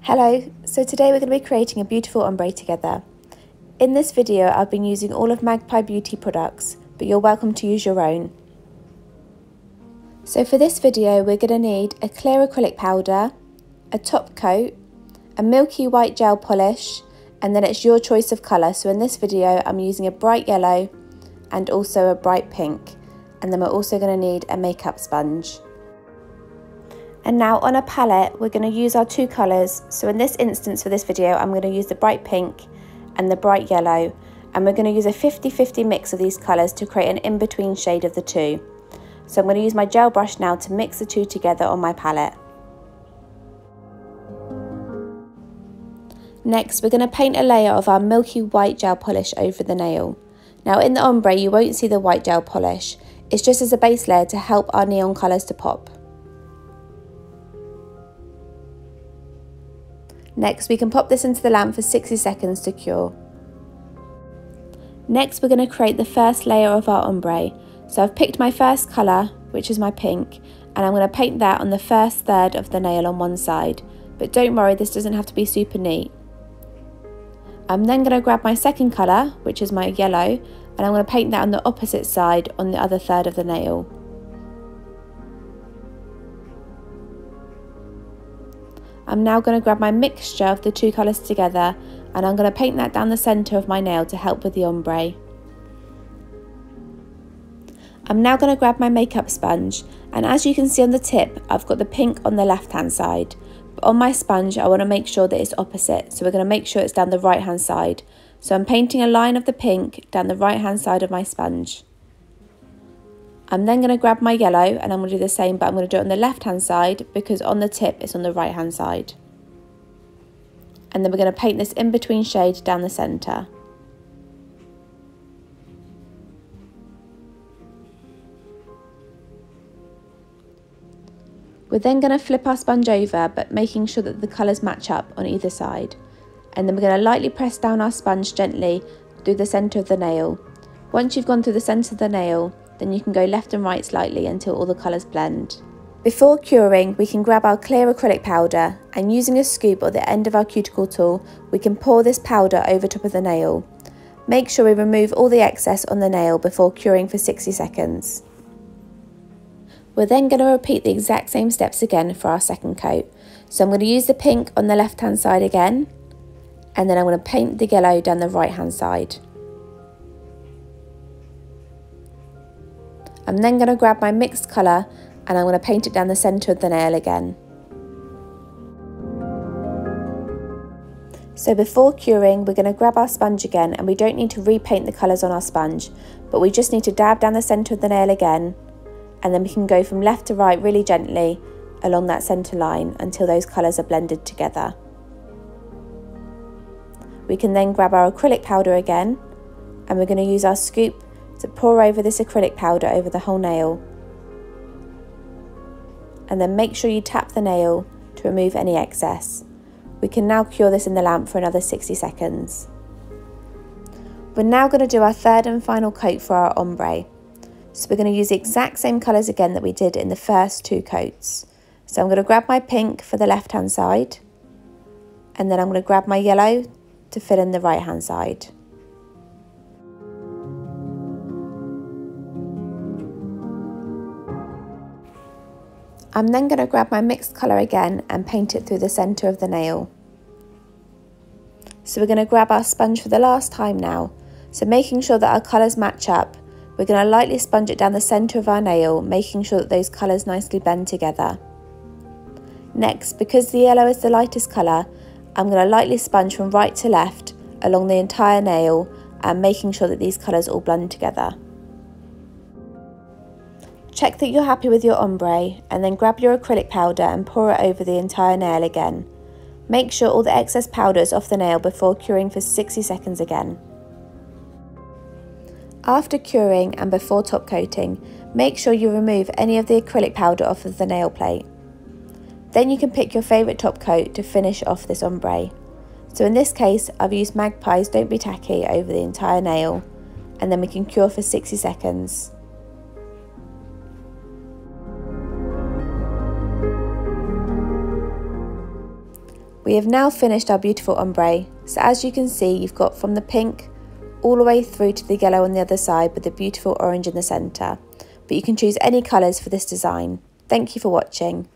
Hello, so today we're going to be creating a beautiful ombre together. In this video I've been using all of Magpie Beauty products, but you're welcome to use your own. So for this video we're going to need a clear acrylic powder, a top coat, a milky white gel polish, and then it's your choice of colour. So in this video I'm using a bright yellow and also a bright pink, and then we're also going to need a makeup sponge. And now on a palette, we're going to use our two colours. So in this instance for this video, I'm going to use the bright pink and the bright yellow. And we're going to use a 50-50 mix of these colours to create an in-between shade of the two. So I'm going to use my gel brush now to mix the two together on my palette. Next, we're going to paint a layer of our milky white gel polish over the nail. Now in the ombre, you won't see the white gel polish. It's just as a base layer to help our neon colours to pop. Next, we can pop this into the lamp for 60 seconds to cure. Next, we're going to create the first layer of our ombre. So I've picked my first colour, which is my pink, and I'm going to paint that on the first third of the nail on one side. But don't worry, this doesn't have to be super neat. I'm then going to grab my second colour, which is my yellow, and I'm going to paint that on the opposite side on the other third of the nail. I'm now going to grab my mixture of the two colours together, and I'm going to paint that down the centre of my nail to help with the ombre. I'm now going to grab my makeup sponge, and as you can see on the tip, I've got the pink on the left hand side. But on my sponge I want to make sure that it's opposite, so we're going to make sure it's down the right hand side. So I'm painting a line of the pink down the right hand side of my sponge. I'm then going to grab my yellow and I'm going to do the same, but I'm going to do it on the left hand side because on the tip it's on the right hand side. And then we're going to paint this in between shade down the centre. We're then going to flip our sponge over, but making sure that the colours match up on either side. And then we're going to lightly press down our sponge gently through the centre of the nail. Once you've gone through the centre of the nail, then you can go left and right slightly until all the colours blend. Before curing, we can grab our clear acrylic powder, and using a scoop or the end of our cuticle tool, we can pour this powder over top of the nail. Make sure we remove all the excess on the nail before curing for 60 seconds. We're then going to repeat the exact same steps again for our second coat. So I'm going to use the pink on the left hand side again, and then I'm going to paint the yellow down the right hand side. I'm then going to grab my mixed colour and I'm going to paint it down the centre of the nail again. So before curing, we're going to grab our sponge again, and we don't need to repaint the colours on our sponge, but we just need to dab down the centre of the nail again, and then we can go from left to right really gently along that centre line until those colours are blended together. We can then grab our acrylic powder again, and we're going to use our scoop to pour over this acrylic powder over the whole nail, and then make sure you tap the nail to remove any excess. We can now cure this in the lamp for another 60 seconds. We're now going to do our third and final coat for our ombre. So we're going to use the exact same colours again that we did in the first two coats. So I'm going to grab my pink for the left hand side, and then I'm going to grab my yellow to fill in the right hand side. I'm then going to grab my mixed colour again and paint it through the centre of the nail. So we're going to grab our sponge for the last time now. So making sure that our colours match up, we're going to lightly sponge it down the centre of our nail, making sure that those colours nicely blend together. Next, because the yellow is the lightest colour, I'm going to lightly sponge from right to left along the entire nail and making sure that these colours all blend together. Check that you're happy with your ombre, and then grab your acrylic powder and pour it over the entire nail again. Make sure all the excess powder is off the nail before curing for 60 seconds again. After curing and before top coating, make sure you remove any of the acrylic powder off of the nail plate. Then you can pick your favourite top coat to finish off this ombre. So in this case, I've used Magpie's Don't Be Tacky over the entire nail, and then we can cure for 60 seconds. We have now finished our beautiful ombre, so as you can see you've got from the pink all the way through to the yellow on the other side with the beautiful orange in the centre, but you can choose any colours for this design. Thank you for watching.